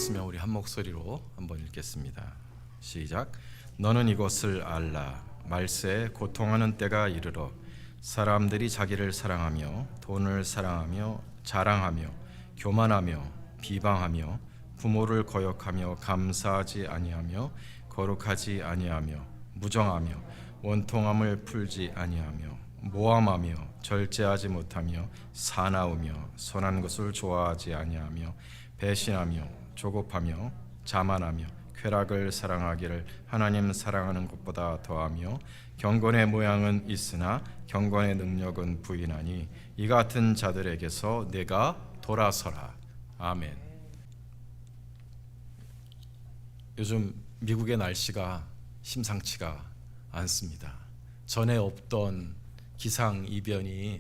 찾았으면 우리 한 목소리로 한번 읽겠습니다. 시작. 너는 이것을 알라. 말세에 고통하는 때가 이르러 사람들이 자기를 사랑하며 돈을 사랑하며 자랑하며 교만하며 비방하며 부모를 거역하며 감사하지 아니하며 거룩하지 아니하며 무정하며 원통함을 풀지 아니하며 모함하며 절제하지 못하며 사나우며 선한 것을 좋아하지 아니하며 배신하며 조급하며 자만하며 쾌락을 사랑하기를 하나님 사랑하는 것보다 더하며 경건의 모양은 있으나 경건의 능력은 부인하니 이 같은 자들에게서 내가 돌아서라. 아멘. 요즘 미국의 날씨가 심상치가 않습니다. 전에 없던 기상 이변이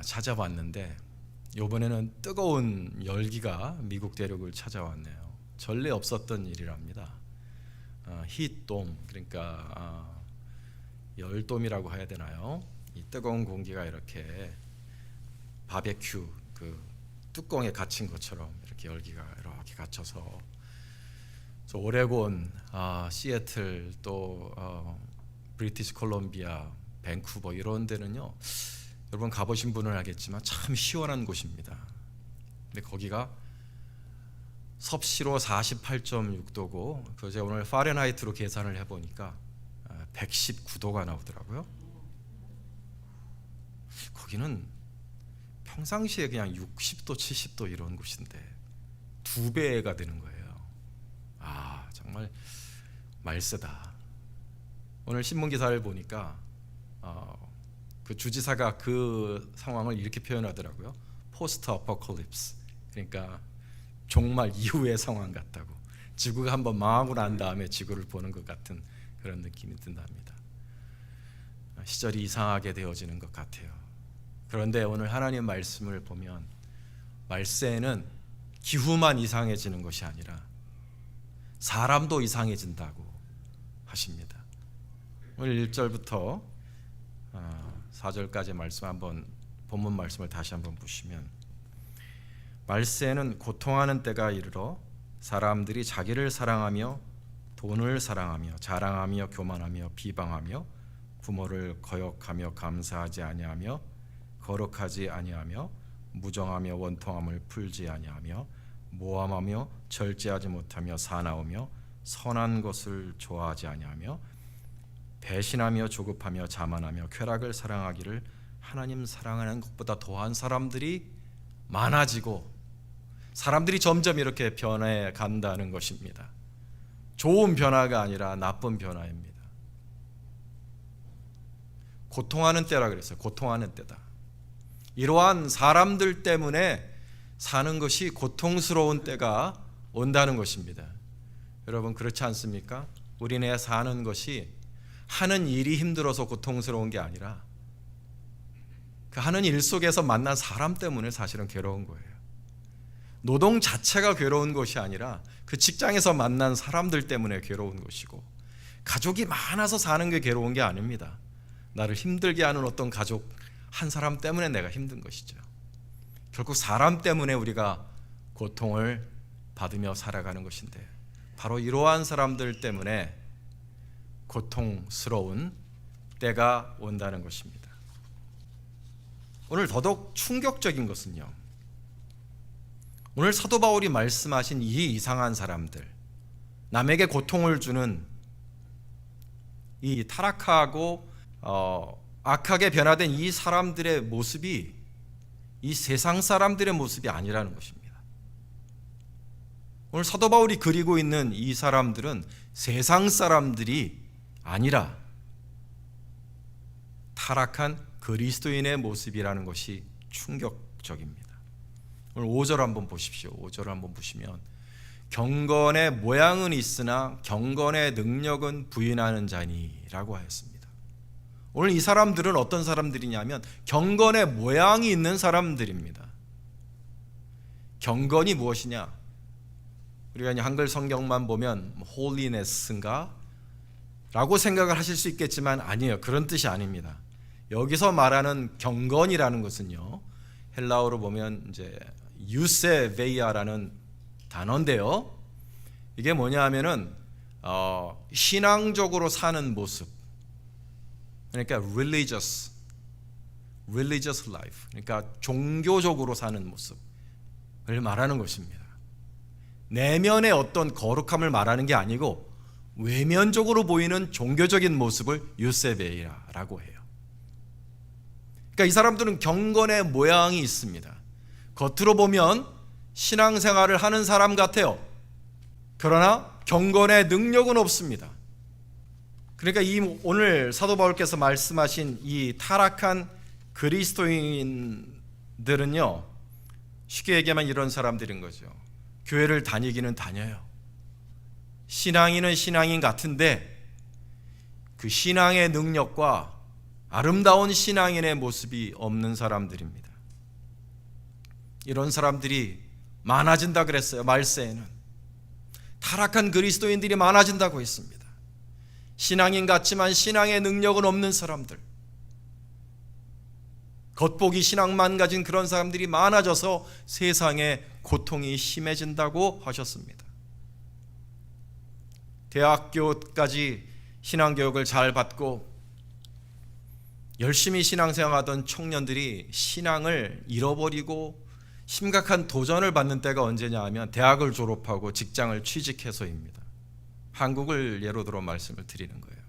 찾아왔는데 이번에는 뜨거운 열기가 미국 대륙을 찾아왔네요. 전례 없었던 일이랍니다. 히트돔, 그러니까 열돔이라고 해야 되나요? 이 뜨거운 공기가 이렇게 바베큐 그 뚜껑에 갇힌 것처럼 이렇게 열기가 이렇게 갇혀서 오레곤, 시애틀, 또 브리티시 콜롬비아, 밴쿠버 이런 데는요, 여러분 가보신 분은 알겠지만 참 시원한 곳입니다. 근데 거기가 섭씨로 48.6도고 그 제가 오늘 파렌하이트로 계산을 해보니까 119도가 나오더라고요. 거기는 평상시에 그냥 60도, 70도 이런 곳인데 2배가 되는 거예요. 정말 말세다. 오늘 신문 기사를 보니까 그 주지사가 그 상황을 이렇게 표현하더라고요. 포스트 어포칼립스, 그러니까 종말 이후의 상황 같다고. 지구가 한번 망하고 난 다음에 지구를 보는 것 같은 그런 느낌이 든답니다. 시절이 이상하게 되어지는 것 같아요. 그런데 오늘 하나님 말씀을 보면 말세에는 기후만 이상해지는 것이 아니라 사람도 이상해진다고 하십니다. 오늘 1절부터 4절까지 말씀 한번 본문 말씀을 다시 한번 보시면 말세에는 고통하는 때가 이르러 사람들이 자기를 사랑하며 돈을 사랑하며 자랑하며 교만하며 비방하며 부모를 거역하며 감사하지 아니하며 거룩하지 아니하며 무정하며 원통함을 풀지 아니하며 모함하며 절제하지 못하며 사나우며 선한 것을 좋아하지 아니하며 배신하며 조급하며 자만하며 쾌락을 사랑하기를 하나님 사랑하는 것보다 더한 사람들이 많아지고 사람들이 점점 이렇게 변해 간다는 것입니다. 좋은 변화가 아니라 나쁜 변화입니다. 고통하는 때라 그랬어요. 고통하는 때다. 이러한 사람들 때문에 사는 것이 고통스러운 때가 온다는 것입니다. 여러분 그렇지 않습니까? 우리네 사는 것이 하는 일이 힘들어서 고통스러운 게 아니라 그 하는 일 속에서 만난 사람 때문에 사실은 괴로운 거예요. 노동 자체가 괴로운 것이 아니라 그 직장에서 만난 사람들 때문에 괴로운 것이고, 가족이 많아서 사는 게 괴로운 게 아닙니다. 나를 힘들게 하는 어떤 가족 한 사람 때문에 내가 힘든 것이죠. 결국 사람 때문에 우리가 고통을 받으며 살아가는 것인데, 바로 이러한 사람들 때문에 고통스러운 때가 온다는 것입니다. 오늘 더더욱 충격적인 것은요, 오늘 사도 바울이 말씀하신 이 이상한 사람들, 남에게 고통을 주는 이 타락하고 악하게 변화된 이 사람들의 모습이 이 세상 사람들의 모습이 아니라는 것입니다. 오늘 사도 바울이 그리고 있는 이 사람들은 세상 사람들이 아니라 타락한 그리스도인의 모습이라는 것이 충격적입니다. 오늘 5절 한번 보십시오. 5절을 한번 보시면 경건의 모양은 있으나 경건의 능력은 부인하는 자니라고 하였습니다. 오늘 이 사람들은 어떤 사람들이냐면 경건의 모양이 있는 사람들입니다. 경건이 무엇이냐? 우리가 이제 한글 성경만 보면 holiness인가? 라고 생각을 하실 수 있겠지만 아니에요. 그런 뜻이 아닙니다. 여기서 말하는 경건이라는 것은요, 헬라어로 보면 이제 유세베이아라는 단어인데요. 이게 뭐냐 하면은 신앙적으로 사는 모습, 그러니까 religious life, 그러니까 종교적으로 사는 모습을 말하는 것입니다. 내면의 어떤 거룩함을 말하는 게 아니고 외면적으로 보이는 종교적인 모습을 유세베이라고 해요. 그러니까 이 사람들은 경건의 모양이 있습니다. 겉으로 보면 신앙생활을 하는 사람 같아요. 그러나 경건의 능력은 없습니다. 그러니까 오늘 사도 바울께서 말씀하신 이 타락한 그리스도인들은요, 쉽게 얘기하면 이런 사람들인 거죠. 교회를 다니기는 다녀요. 신앙인은 신앙인 같은데 그 신앙의 능력과 아름다운 신앙인의 모습이 없는 사람들입니다. 이런 사람들이 많아진다 그랬어요. 말세에는 타락한 그리스도인들이 많아진다고 했습니다. 신앙인 같지만 신앙의 능력은 없는 사람들, 겉보기 신앙만 가진 그런 사람들이 많아져서 세상에 고통이 심해진다고 하셨습니다. 대학교까지 신앙교육을 잘 받고 열심히 신앙생활하던 청년들이 신앙을 잃어버리고 심각한 도전을 받는 때가 언제냐 하면 대학을 졸업하고 직장을 취직해서입니다. 한국을 예로 들어 말씀을 드리는 거예요.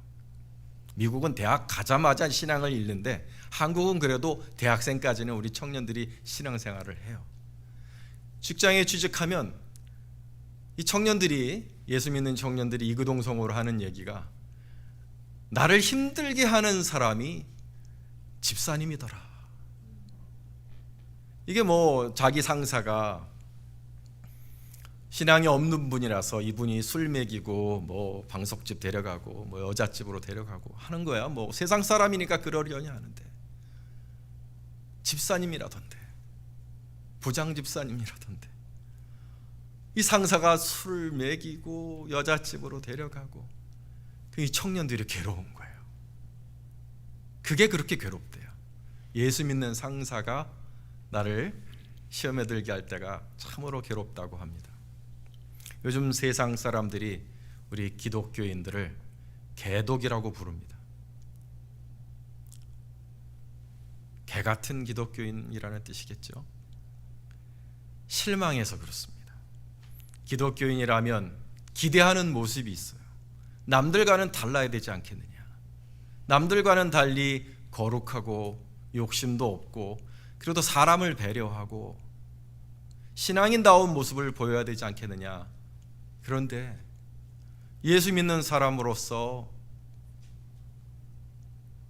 미국은 대학 가자마자 신앙을 잃는데 한국은 그래도 대학생까지는 우리 청년들이 신앙생활을 해요. 직장에 취직하면 이 청년들이, 예수 믿는 청년들이 이구동성으로 하는 얘기가, 나를 힘들게 하는 사람이 집사님이더라. 이게 뭐 자기 상사가 신앙이 없는 분이라서 이분이 술 먹이고 뭐 방석집 데려가고 뭐 여자집으로 데려가고 하는 거야. 뭐 세상 사람이니까 그러려니 하는데, 집사님이라던데, 부장 집사님이라던데, 이 상사가 술 먹이고 여자집으로 데려가고, 이 청년들이 괴로운 거예요. 그게 그렇게 괴롭대요. 예수 믿는 상사가 나를 시험에 들게 할 때가 참으로 괴롭다고 합니다. 요즘 세상 사람들이 우리 기독교인들을 개독이라고 부릅니다. 개 같은 기독교인이라는 뜻이겠죠. 실망해서 그렇습니다. 기독교인이라면 기대하는 모습이 있어요. 남들과는 달라야 되지 않겠느냐. 남들과는 달리 거룩하고 욕심도 없고 그래도 사람을 배려하고 신앙인다운 모습을 보여야 되지 않겠느냐. 그런데 예수 믿는 사람으로서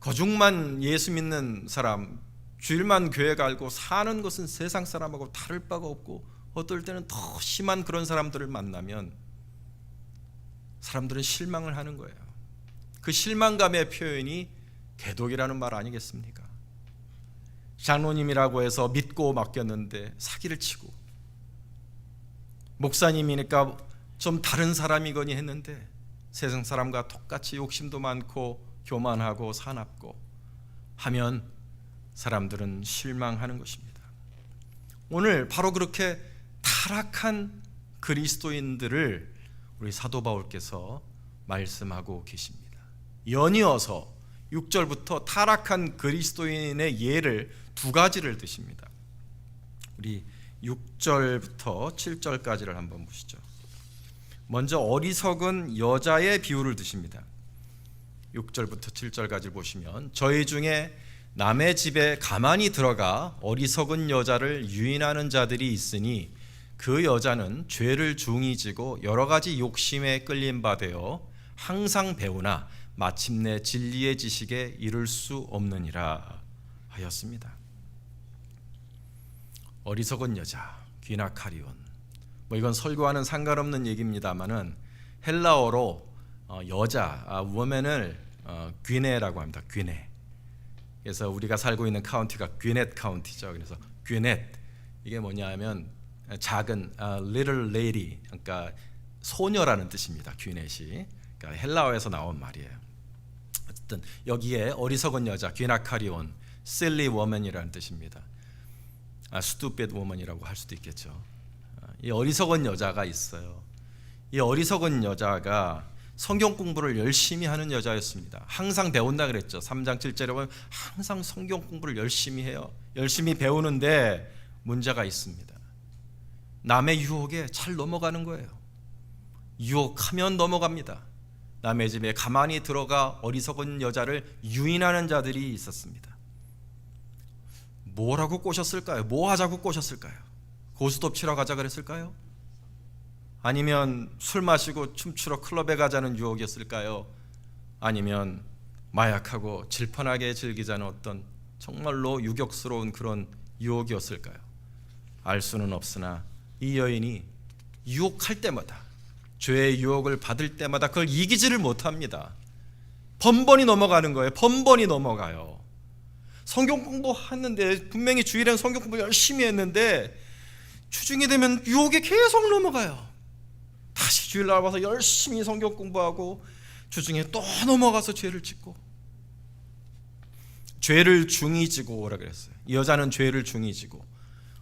거중만 예수 믿는 사람, 주일만 교회 가고 사는 것은 세상 사람하고 다를 바가 없고, 어떨 때는 더 심한 그런 사람들을 만나면 사람들은 실망을 하는 거예요. 그 실망감의 표현이 개독이라는 말 아니겠습니까? 장로님이라고 해서 믿고 맡겼는데 사기를 치고, 목사님이니까 좀 다른 사람이거니 했는데 세상 사람과 똑같이 욕심도 많고 교만하고 사납고 하면 사람들은 실망하는 것입니다. 오늘 바로 그렇게 타락한 그리스도인들을 우리 사도 바울께서 말씀하고 계십니다. 연이어서 6절부터 타락한 그리스도인의 예를 두 가지를 드십니다. 우리 6절부터 7절까지를 한번 보시죠. 먼저 어리석은 여자의 비유를 드십니다. 6절부터 7절까지 보시면, 저희 중에 남의 집에 가만히 들어가 어리석은 여자를 유인하는 자들이 있으니 그 여자는 죄를 중히 지고 여러 가지 욕심에 끌린 바 되어 항상 배우나 마침내 진리의 지식에 이를 수 없느니라 하였습니다. 어리석은 여자, 귀나카리온, 뭐 이건 설교와는 상관없는 얘기입니다만은 헬라어로 여자, woman을 귀네라고 합니다. 귀네. 그래서 우리가 살고 있는 카운티가 귀넷 카운티죠. 그래서 귀넷, 이게 뭐냐면 작은 little lady, 그러니까 소녀라는 뜻입니다. 귀넷이. 그러니까 헬라어에서 나온 말이에요. 어쨌든 여기에 어리석은 여자, 귀나카리온, silly woman이라는 뜻입니다. stupid woman이라고 할 수도 있겠죠. 이 어리석은 여자가 있어요. 이 어리석은 여자가 성경 공부를 열심히 하는 여자였습니다. 항상 배운다 그랬죠. 3장 7절에 보면 항상 성경 공부를 열심히 해요. 열심히 배우는데 문제가 있습니다. 남의 유혹에 잘 넘어가는 거예요. 유혹하면 넘어갑니다. 남의 집에 가만히 들어가 어리석은 여자를 유인하는 자들이 있었습니다. 뭐라고 꼬셨을까요? 뭐 하자고 꼬셨을까요? 고스톱 치러 가자 그랬을까요? 아니면 술 마시고 춤추러 클럽에 가자는 유혹이었을까요? 아니면 마약하고 질펀하게 즐기자는 어떤 정말로 유격스러운 그런 유혹이었을까요? 알 수는 없으나 이 여인이 유혹할 때마다, 죄의 유혹을 받을 때마다 그걸 이기지를 못합니다. 번번이 넘어가는 거예요. 번번이 넘어가요. 성경 공부했는데, 분명히 주일엔 성경 공부 열심히 했는데 주중이 되면 유혹에 계속 넘어가요. 다시 주일날 와서 열심히 성경 공부하고 주중에 또 넘어가서 죄를 짓고, 죄를 중히 지고 오라 그랬어요. 이 여자는 죄를 중히 지고,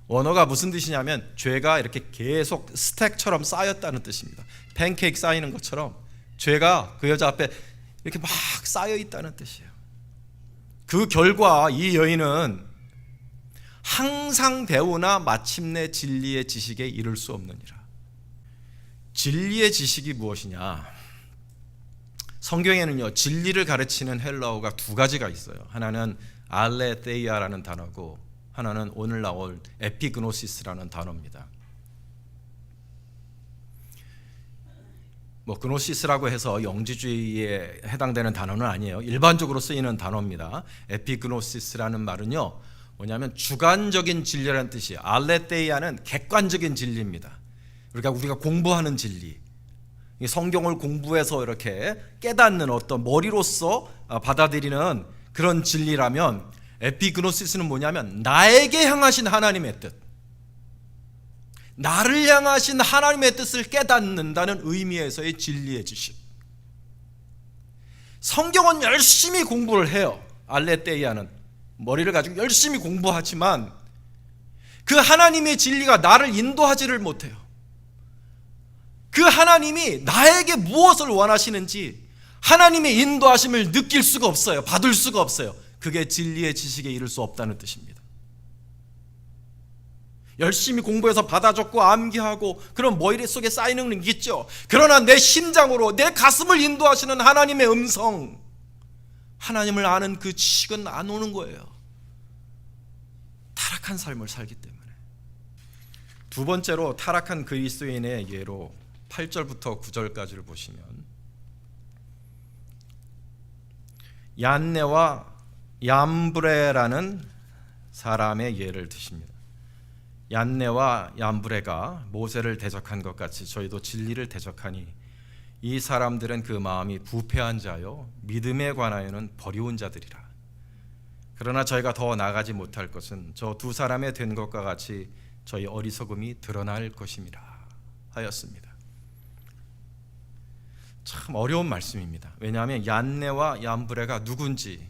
원어가 무슨 뜻이냐면 죄가 이렇게 계속 스택처럼 쌓였다는 뜻입니다. 팬케이크 쌓이는 것처럼 죄가 그 여자 앞에 이렇게 막 쌓여 있다는 뜻이에요. 그 결과 이 여인은 항상 배우나 마침내 진리의 지식에 이를 수 없느니라. 진리의 지식이 무엇이냐? 성경에는요, 진리를 가르치는 헬라어가 두 가지가 있어요. 하나는 알레테이아라는 단어고, 하나는 오늘 나올 에피그노시스라는 단어입니다. 그노시스라고 해서 영지주의에 해당되는 단어는 아니에요. 일반적으로 쓰이는 단어입니다. 에피그노시스라는 말은요, 뭐냐면 주관적인 진리라는 뜻이에요. 알레테이아는 객관적인 진리입니다. 그러니까 우리가 공부하는 진리, 성경을 공부해서 이렇게 깨닫는 어떤 머리로서 받아들이는 그런 진리라면, 에피그노시스는 뭐냐면 나에게 향하신 하나님의 뜻, 나를 향하신 하나님의 뜻을 깨닫는다는 의미에서의 진리의 지식. 성경은 열심히 공부를 해요. 알레테이아는 머리를 가지고 열심히 공부하지만 그 하나님의 진리가 나를 인도하지를 못해요. 그 하나님이 나에게 무엇을 원하시는지 하나님의 인도하심을 느낄 수가 없어요. 받을 수가 없어요. 그게 진리의 지식에 이를 수 없다는 뜻입니다. 열심히 공부해서 받아 적고 암기하고 그런 머릿속에 쌓이는 게 있죠. 그러나 내 심장으로 내 가슴을 인도하시는 하나님의 음성, 하나님을 아는 그 지식은 안 오는 거예요. 타락한 삶을 살기 때문에. 두 번째로 타락한 그리스도인의 예로 8절부터 9절까지를 보시면 얀네와 얌브레라는 사람의 예를 드십니다. 얀네와 얌브레가 모세를 대적한 것 같이 저희도 진리를 대적하니 이 사람들은 그 마음이 부패한 자요 믿음에 관하여는 버리운 자들이라. 그러나 저희가 더 나가지 못할 것은 저 두 사람의 된 것과 같이 저희 어리석음이 드러날 것임이라 하였습니다. 참 어려운 말씀입니다. 왜냐하면 얀네와 얌브레가 누군지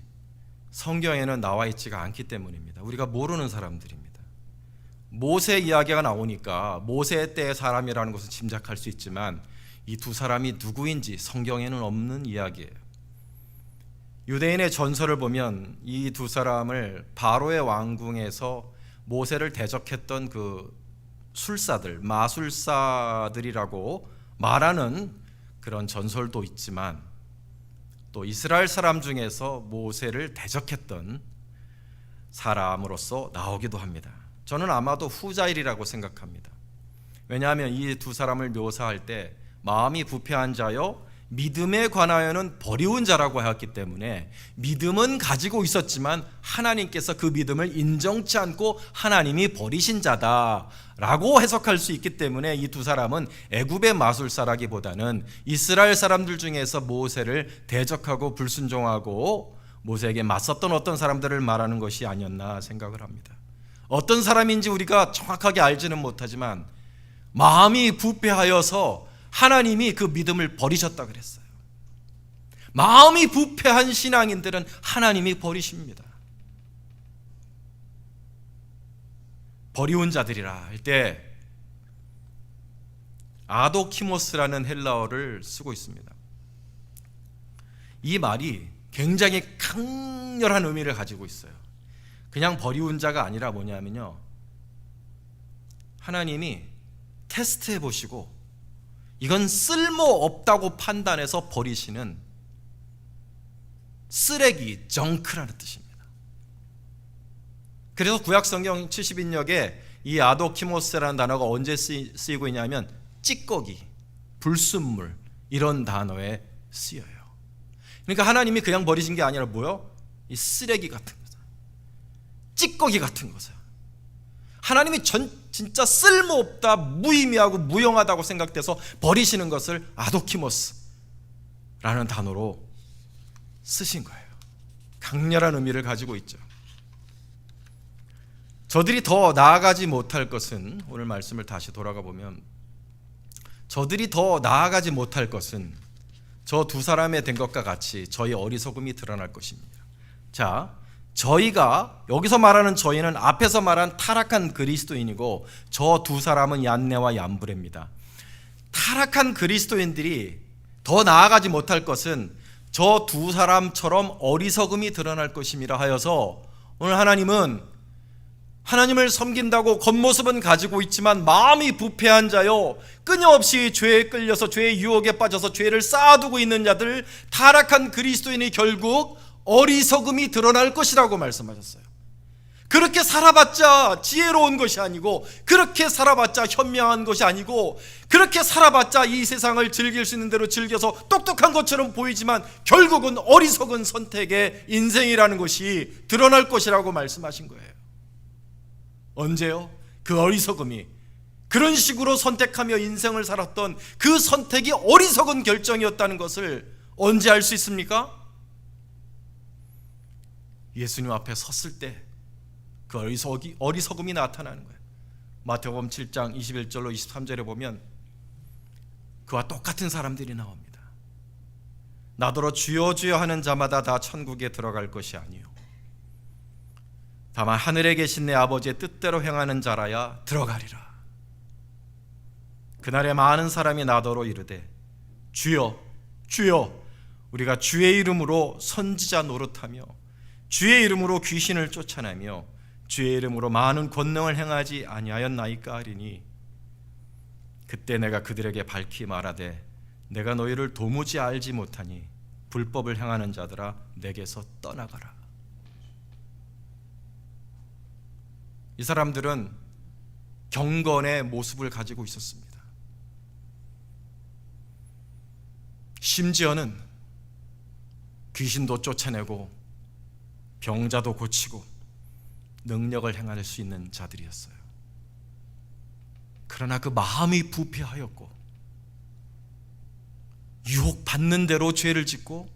성경에는 나와 있지가 않기 때문입니다. 우리가 모르는 사람들입니다. 모세 이야기가 나오니까 모세 때의 사람이라는 것을 짐작할 수 있지만 이 두 사람이 누구인지 성경에는 없는 이야기예요. 유대인의 전설을 보면 이 두 사람을 바로의 왕궁에서 모세를 대적했던 그 술사들, 마술사들이라고 말하는 그런 전설도 있지만 또 이스라엘 사람 중에서 모세를 대적했던 사람으로서 나오기도 합니다. 저는 아마도 후자일이라고 생각합니다. 왜냐하면 이 두 사람을 묘사할 때 마음이 부패한 자요 믿음에 관하여는 버리운 자라고 하였기 때문에 믿음은 가지고 있었지만 하나님께서 그 믿음을 인정치 않고 하나님이 버리신 자다라고 해석할 수 있기 때문에 이 두 사람은 애굽의 마술사라기보다는 이스라엘 사람들 중에서 모세를 대적하고 불순종하고 모세에게 맞섰던 어떤 사람들을 말하는 것이 아니었나 생각을 합니다. 어떤 사람인지 우리가 정확하게 알지는 못하지만 마음이 부패하여서 하나님이 그 믿음을 버리셨다 그랬어요. 마음이 부패한 신앙인들은 하나님이 버리십니다. 버리운 자들이라 할 때 아도키모스라는 헬라어를 쓰고 있습니다. 이 말이 굉장히 강렬한 의미를 가지고 있어요. 그냥 버리운 자가 아니라 뭐냐면요, 하나님이 테스트해 보시고 이건 쓸모없다고 판단해서 버리시는 쓰레기, 정크라는 뜻입니다. 그래서 구약성경 70인역에 이 아도키모스라는 단어가 언제 쓰이고 있냐면 찌꺼기, 불순물 이런 단어에 쓰여요. 그러니까 하나님이 그냥 버리신 게 아니라 뭐요? 이 쓰레기 같은 거죠. 찌꺼기 같은 거죠. 하나님이 진짜 쓸모없다, 무의미하고 무용하다고 생각돼서 버리시는 것을 아도키모스라는 단어로 쓰신 거예요. 강렬한 의미를 가지고 있죠. 저들이 더 나아가지 못할 것은, 오늘 말씀을 다시 돌아가 보면 저들이 더 나아가지 못할 것은 저 두 사람의 된 것과 같이 저희 어리석음이 드러날 것입니다. 자, 저희가, 여기서 말하는 저희는 앞에서 말한 타락한 그리스도인이고 저 두 사람은 얀네와 얀브레입니다. 타락한 그리스도인들이 더 나아가지 못할 것은 저 두 사람처럼 어리석음이 드러날 것임이라 하여서 오늘 하나님은 하나님을 섬긴다고 겉모습은 가지고 있지만 마음이 부패한 자요, 끊임없이 죄에 끌려서 죄의 유혹에 빠져서 죄를 쌓아두고 있는 자들, 타락한 그리스도인이 결국 어리석음이 드러날 것이라고 말씀하셨어요. 그렇게 살아봤자 지혜로운 것이 아니고, 그렇게 살아봤자 현명한 것이 아니고, 그렇게 살아봤자 이 세상을 즐길 수 있는 대로 즐겨서 똑똑한 것처럼 보이지만 결국은 어리석은 선택의 인생이라는 것이 드러날 것이라고 말씀하신 거예요. 언제요? 그 어리석음이, 그런 식으로 선택하며 인생을 살았던 그 선택이 어리석은 결정이었다는 것을 언제 알 수 있습니까? 예수님 앞에 섰을 때 그 어리석음이 나타나는 거예요. 마태복음 7장 21절로 23절에 보면 그와 똑같은 사람들이 나옵니다. 나더러 주여 주여 하는 자마다 다 천국에 들어갈 것이 아니요, 다만 하늘에 계신 내 아버지의 뜻대로 행하는 자라야 들어가리라. 그날에 많은 사람이 나더러 이르되 주여 주여, 우리가 주의 이름으로 선지자 노릇하며 주의 이름으로 귀신을 쫓아내며 주의 이름으로 많은 권능을 행하지 아니하였나이까 하리니, 그때 내가 그들에게 밝히 말하되 내가 너희를 도무지 알지 못하니 불법을 행하는 자들아 내게서 떠나가라. 이 사람들은 경건의 모습을 가지고 있었습니다. 심지어는 귀신도 쫓아내고 병자도 고치고 능력을 행할 수 있는 자들이었어요. 그러나 그 마음이 부패하였고 유혹받는 대로 죄를 짓고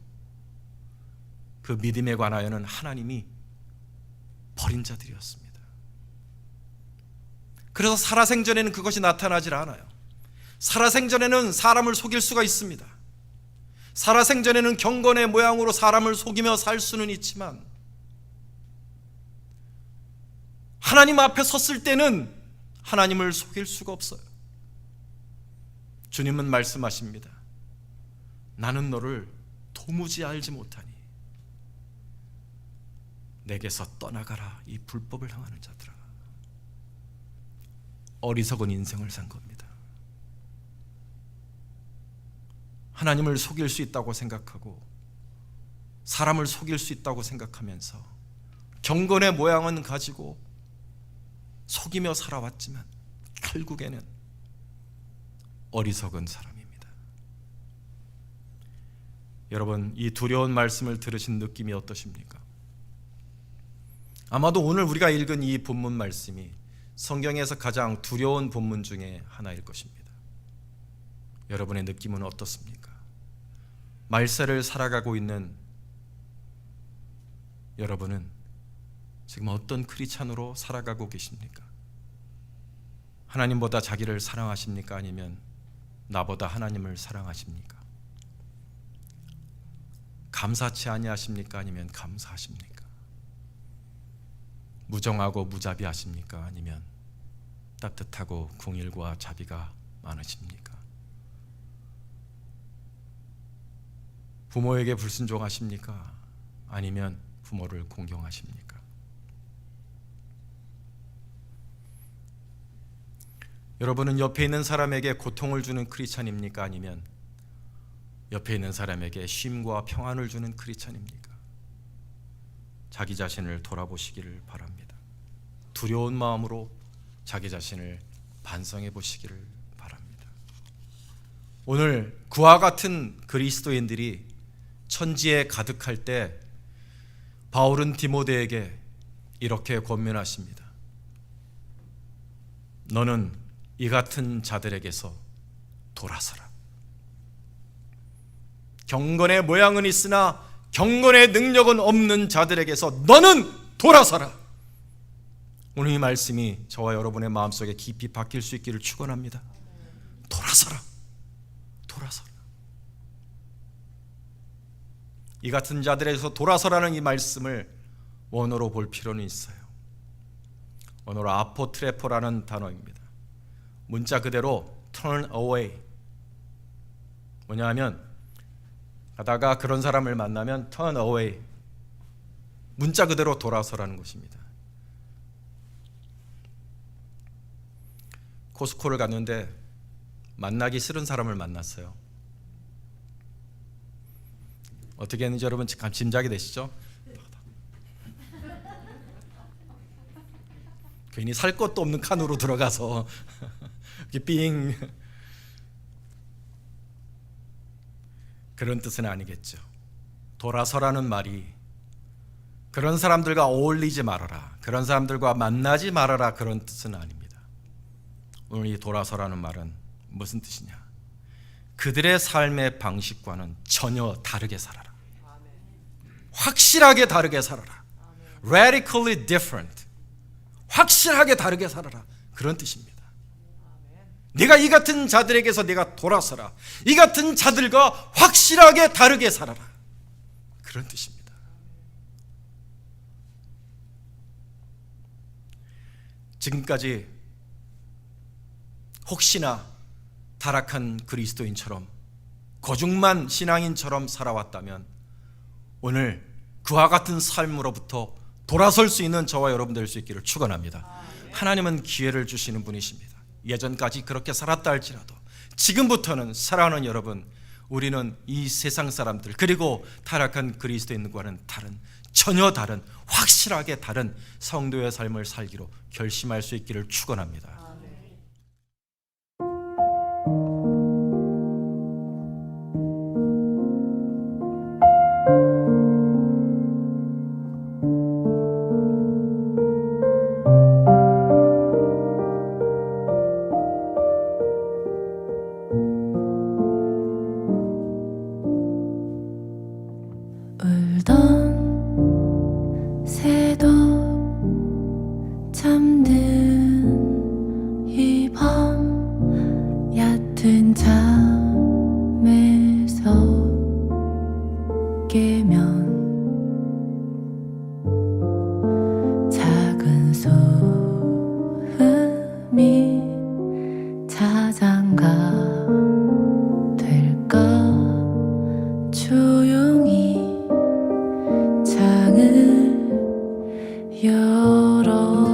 그 믿음에 관하여는 하나님이 버린 자들이었습니다. 그래서 살아생전에는 그것이 나타나질 않아요. 살아생전에는 사람을 속일 수가 있습니다. 살아생전에는 경건의 모양으로 사람을 속이며 살 수는 있지만 하나님 앞에 섰을 때는 하나님을 속일 수가 없어요. 주님은 말씀하십니다. 나는 너를 도무지 알지 못하니 내게서 떠나가라, 이 불법을 행하는 자들아. 어리석은 인생을 산 겁니다. 하나님을 속일 수 있다고 생각하고 사람을 속일 수 있다고 생각하면서 경건의 모양은 가지고 속이며 살아왔지만 결국에는 어리석은 사람입니다. 여러분, 이 두려운 말씀을 들으신 느낌이 어떠십니까? 아마도 오늘 우리가 읽은 이 본문 말씀이 성경에서 가장 두려운 본문 중에 하나일 것입니다. 여러분의 느낌은 어떻습니까? 말세를 살아가고 있는 여러분은 지금 어떤 크리스찬으로 살아가고 계십니까? 하나님보다 자기를 사랑하십니까? 아니면 나보다 하나님을 사랑하십니까? 감사치 아니하십니까? 아니면 감사하십니까? 무정하고 무자비하십니까? 아니면 따뜻하고 긍휼과 자비가 많으십니까? 부모에게 불순종하십니까? 아니면 부모를 공경하십니까? 여러분은 옆에 있는 사람에게 고통을 주는 크리스찬입니까? 아니면 옆에 있는 사람에게 쉼과 평안을 주는 크리스찬입니까? 자기 자신을 돌아보시기를 바랍니다. 두려운 마음으로 자기 자신을 반성해 보시기를 바랍니다. 오늘 그와 같은 그리스도인들이 천지에 가득할 때 바울은 디모데에게 이렇게 권면하십니다. 너는 이 같은 자들에게서 돌아서라. 경건의 모양은 있으나 경건의 능력은 없는 자들에게서 너는 돌아서라. 오늘 이 말씀이 저와 여러분의 마음속에 깊이 박힐 수 있기를 축원합니다. 돌아서라. 돌아서라. 이 같은 자들에게서 돌아서라는 이 말씀을 원어로 볼 필요는 있어요. 원어로 아포트레포라는 단어입니다. 문자 그대로 turn away. 뭐냐 하면 가다가 그런 사람을 만나면 turn away. 문자 그대로 돌아서라는 것입니다. 코스코를 갔는데 만나기 싫은 사람을 만났어요. 어떻게 했는지 여러분 짐작이 되시죠? 괜히 살 것도 없는 칸으로 들어가서 삥, 그런 뜻은 아니겠죠. 돌아서라는 말이 그런 사람들과 어울리지 말아라, 그런 사람들과 만나지 말아라, 그런 뜻은 아닙니다. 오늘 이 돌아서라는 말은 무슨 뜻이냐? 그들의 삶의 방식과는 전혀 다르게 살아라. 확실하게 다르게 살아라. Radically different. 확실하게 다르게 살아라. 그런 뜻입니다. 네가 이 같은 자들에게서 네가 돌아서라. 이 같은 자들과 확실하게 다르게 살아라. 그런 뜻입니다. 지금까지 혹시나 타락한 그리스도인처럼 거중만 신앙인처럼 살아왔다면 오늘 그와 같은 삶으로부터 돌아설 수 있는 저와 여러분 될 수 있기를 축원합니다. 하나님은 기회를 주시는 분이십니다. 예전까지 그렇게 살았다 할지라도 지금부터는 사랑하는 여러분, 우리는 이 세상 사람들 그리고 타락한 그리스도인과는 다른, 전혀 다른, 확실하게 다른 성도의 삶을 살기로 결심할 수 있기를 축원합니다. 울던 새도 잠든 이 밤 얕은 잠에서 깨면 작은 소음이 자장가 될까? 조용히 창을 열어